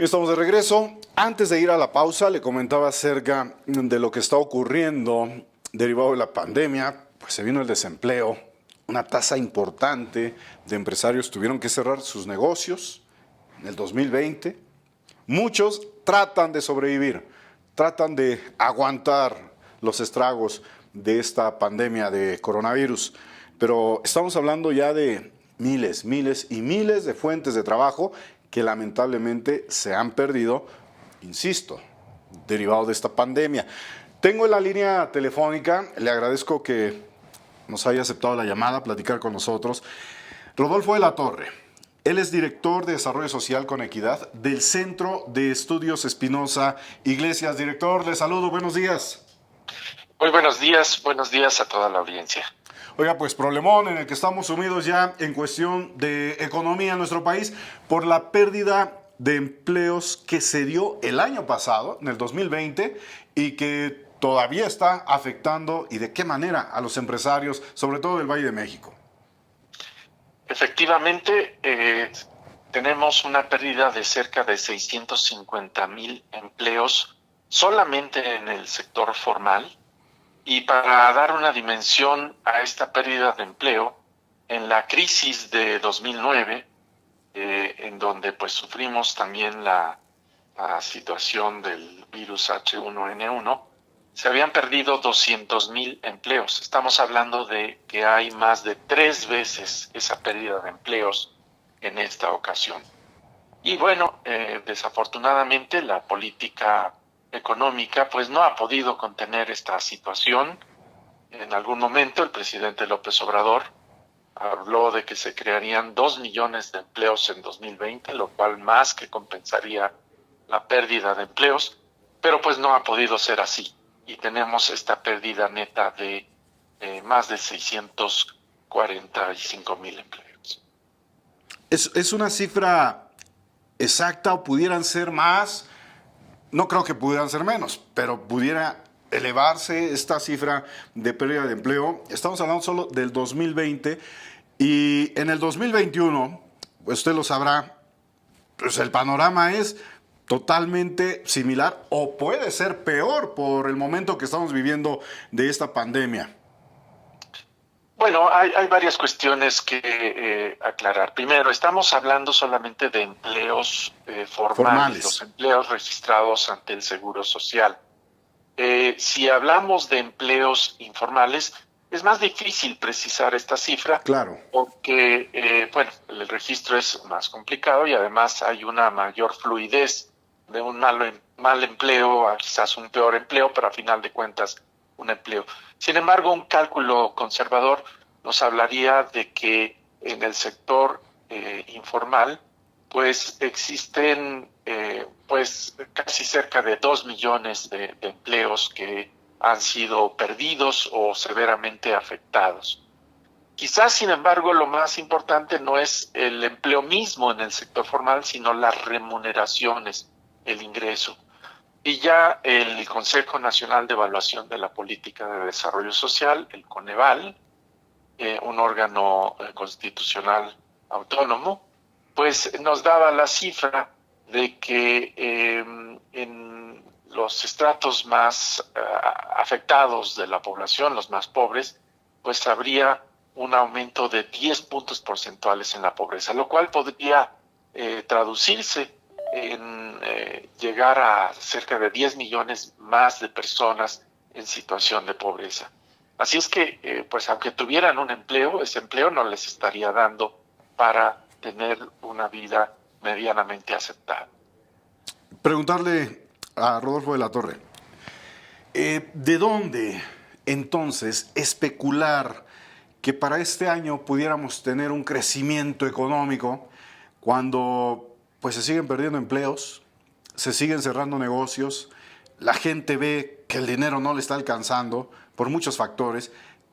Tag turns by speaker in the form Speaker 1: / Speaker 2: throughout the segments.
Speaker 1: Estamos de regreso. Antes de ir a la pausa, le comentaba acerca de lo que está ocurriendo derivado de la pandemia. Pues se vino el desempleo, una tasa importante de empresarios tuvieron que cerrar sus negocios en el 2020. Muchos tratan de sobrevivir, tratan de aguantar los estragos de esta pandemia de coronavirus, pero estamos hablando ya de miles y miles de fuentes de trabajo que lamentablemente se han perdido, insisto, derivado de esta pandemia. Tengo en la línea telefónica, le agradezco que nos haya aceptado la llamada, platicar con nosotros, Rodolfo de la Torre. Él es director de Desarrollo Social con Equidad del Centro de Estudios Espinosa Iglesias. Director, le saludo, buenos días.
Speaker 2: Muy buenos días a toda la audiencia.
Speaker 1: Oiga, pues problemón en el que estamos sumidos ya en cuestión de economía en nuestro país por la pérdida de empleos que se dio el año pasado, en el 2020, y que todavía está afectando, y de qué manera, a los empresarios, sobre todo del Valle de México.
Speaker 2: Efectivamente, tenemos una pérdida de cerca de 650,000 empleos solamente en el sector formal. Y para dar una dimensión a esta pérdida de empleo, en la crisis de 2009, en donde pues sufrimos también la situación del virus H1N1, se habían perdido 200,000 empleos. Estamos hablando de que hay más de 3 veces esa pérdida de empleos en esta ocasión. Y bueno, desafortunadamente la política económica pues no ha podido contener esta situación. En algún momento el presidente López Obrador habló de que se crearían 2 millones de empleos en 2020, lo cual más que compensaría la pérdida de empleos, pero pues no ha podido ser así y tenemos esta pérdida neta de más de 645,000 empleos.
Speaker 1: ¿Es una cifra exacta o pudieran ser más? No creo que pudieran ser menos, pero pudiera elevarse esta cifra de pérdida de empleo. Estamos hablando solo del 2020 y en el 2021, pues usted lo sabrá, pues el panorama es totalmente similar o puede ser peor por el momento que estamos viviendo de esta pandemia.
Speaker 2: Bueno, hay varias cuestiones que aclarar. Primero, estamos hablando solamente de empleos formales, los empleos registrados ante el Seguro Social. Si hablamos de empleos informales, es más difícil precisar esta cifra.
Speaker 1: Claro.
Speaker 2: Porque, bueno, el registro es más complicado y además hay una mayor fluidez de un mal empleo a quizás un peor empleo, pero a final de cuentas un empleo. Sin embargo, un cálculo conservador nos hablaría de que en el sector informal pues existen pues casi cerca de 2 millones de empleos que han sido perdidos o severamente afectados. Quizás, sin embargo, lo más importante no es el empleo mismo en el sector formal, sino las remuneraciones, el ingreso. Y ya el Consejo Nacional de Evaluación de la Política de Desarrollo Social, el Coneval, un órgano constitucional autónomo, pues nos daba la cifra de que en los estratos más afectados de la población, los más pobres, pues habría un aumento de 10 puntos porcentuales en la pobreza, lo cual podría traducirse en llegar a cerca de 10 millones más de personas en situación de pobreza. Así es que, pues aunque tuvieran un empleo, ese empleo no les estaría dando para tener una vida medianamente aceptada.
Speaker 1: Preguntarle a Rodolfo de la Torre, ¿de dónde entonces especular que para este año pudiéramos tener un crecimiento económico cuando pues se siguen perdiendo empleos, se siguen cerrando negocios, la gente ve que el dinero no le está alcanzando por muchos factores?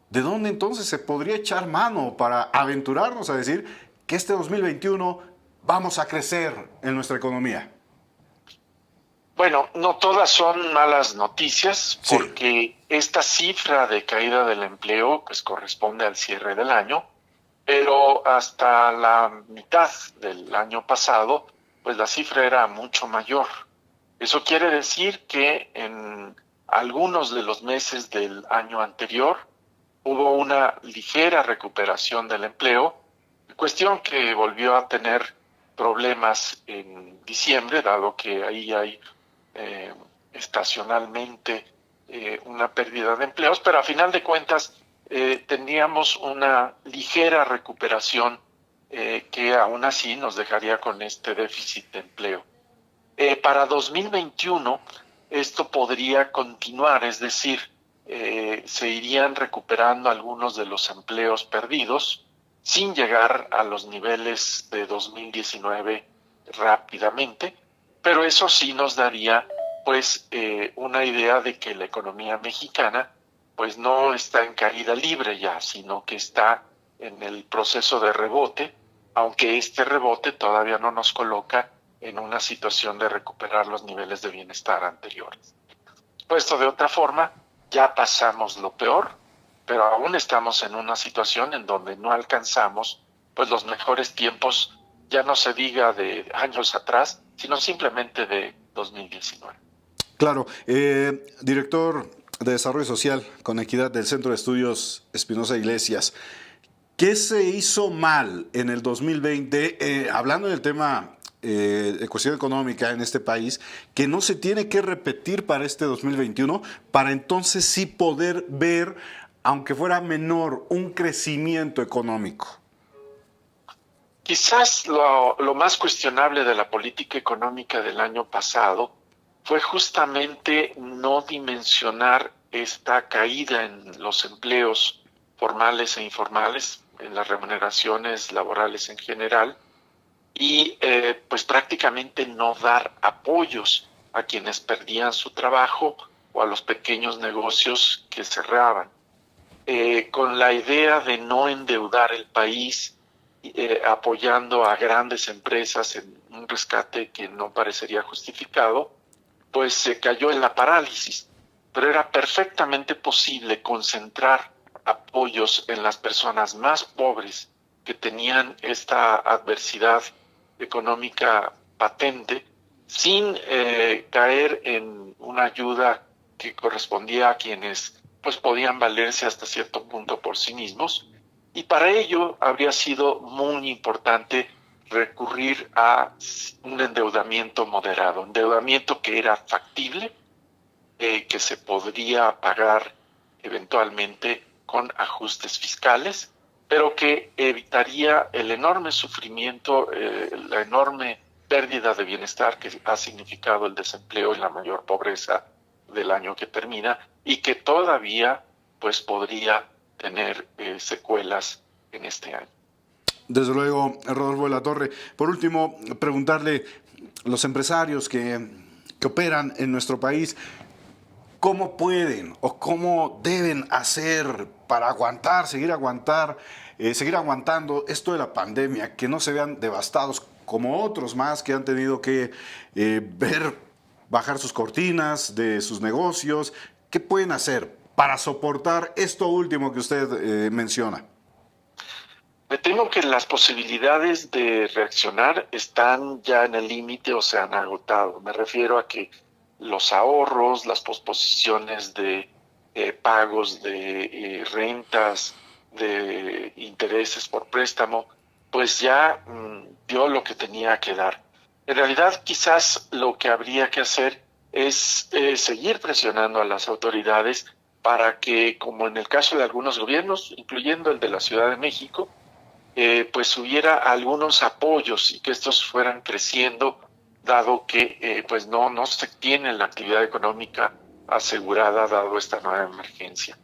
Speaker 1: ¿De dónde entonces se podría echar mano para aventurarnos a decir que este 2021 vamos a crecer en nuestra economía?
Speaker 2: Bueno, no todas son malas noticias,
Speaker 1: Sí,
Speaker 2: porque esta cifra de caída del empleo pues corresponde al cierre del año, pero hasta la mitad del año pasado pues la cifra era mucho mayor. Eso quiere decir que en algunos de los meses del año anterior hubo una ligera recuperación del empleo, cuestión que volvió a tener problemas en diciembre, dado que ahí hay estacionalmente una pérdida de empleos, pero a final de cuentas teníamos una ligera recuperación que aún así nos dejaría con este déficit de empleo. Para 2021 esto podría continuar, es decir, se irían recuperando algunos de los empleos perdidos sin llegar a los niveles de 2019 rápidamente, pero eso sí nos daría pues una idea de que la economía mexicana pues no está en caída libre ya, sino que está en el proceso de rebote, aunque este rebote todavía no nos coloca en una situación de recuperar los niveles de bienestar anteriores. Puesto de otra forma, ya pasamos lo peor, pero aún estamos en una situación en donde no alcanzamos pues los mejores tiempos, ya no se diga de años atrás, sino simplemente de 2019.
Speaker 1: Claro, director de Desarrollo Social con Equidad del Centro de Estudios Espinosa Iglesias, ¿qué se hizo mal en el 2020, hablando del tema de cuestión económica en este país, que no se tiene que repetir para este 2021, para entonces sí poder ver, aunque fuera menor, un crecimiento económico?
Speaker 2: Quizás lo más cuestionable de la política económica del año pasado fue justamente no dimensionar esta caída en los empleos formales e informales, en las remuneraciones laborales en general, y pues prácticamente no dar apoyos a quienes perdían su trabajo o a los pequeños negocios que cerraban. Con la idea de no endeudar el país, apoyando a grandes empresas en un rescate que no parecería justificado, pues se cayó en la parálisis. Pero era perfectamente posible concentrar apoyos en las personas más pobres que tenían esta adversidad económica patente, sin caer en una ayuda que correspondía a quienes pues podían valerse hasta cierto punto por sí mismos, y para ello habría sido muy importante recurrir a un endeudamiento moderado, endeudamiento que era factible, que se podría pagar eventualmente con ajustes fiscales, pero que evitaría el enorme sufrimiento, la enorme pérdida de bienestar que ha significado el desempleo y la mayor pobreza del año que termina, y que todavía pues podría tener secuelas en este año.
Speaker 1: Desde luego, Rodolfo de la Torre. Por último, preguntarle, los empresarios que operan en nuestro país, ¿cómo pueden o cómo deben hacer para aguantar, seguir aguantando esto de la pandemia, que no se vean devastados como otros más que han tenido que ver bajar sus cortinas de sus negocios? ¿Qué pueden hacer para soportar esto último que usted menciona?
Speaker 2: Me temo que las posibilidades de reaccionar están ya en el límite o se han agotado. Me refiero a que los ahorros, las posposiciones de pagos de rentas, de intereses por préstamo, pues ya dio lo que tenía que dar. En realidad, quizás lo que habría que hacer es seguir presionando a las autoridades para que, como en el caso de algunos gobiernos, incluyendo el de la Ciudad de México, pues hubiera algunos apoyos y que estos fueran creciendo, dado que pues no se tiene la actividad económica asegurada dado esta nueva emergencia.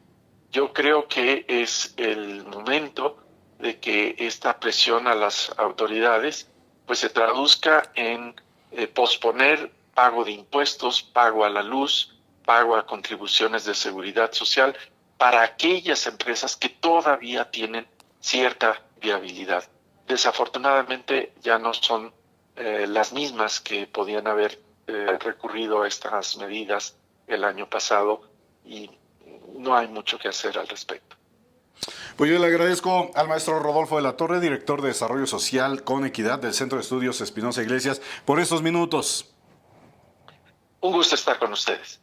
Speaker 2: Yo creo que es el momento de que esta presión a las autoridades pues se traduzca en posponer pago de impuestos, pago a la luz, pago a contribuciones de seguridad social para aquellas empresas que todavía tienen cierta viabilidad. Desafortunadamente ya no son las mismas que podían haber recurrido a estas medidas el año pasado y no hay mucho que hacer al respecto.
Speaker 1: Pues yo le agradezco al maestro Rodolfo de la Torre, director de Desarrollo Social con Equidad del Centro de Estudios Espinosa Iglesias, por estos minutos.
Speaker 2: Un gusto estar con ustedes.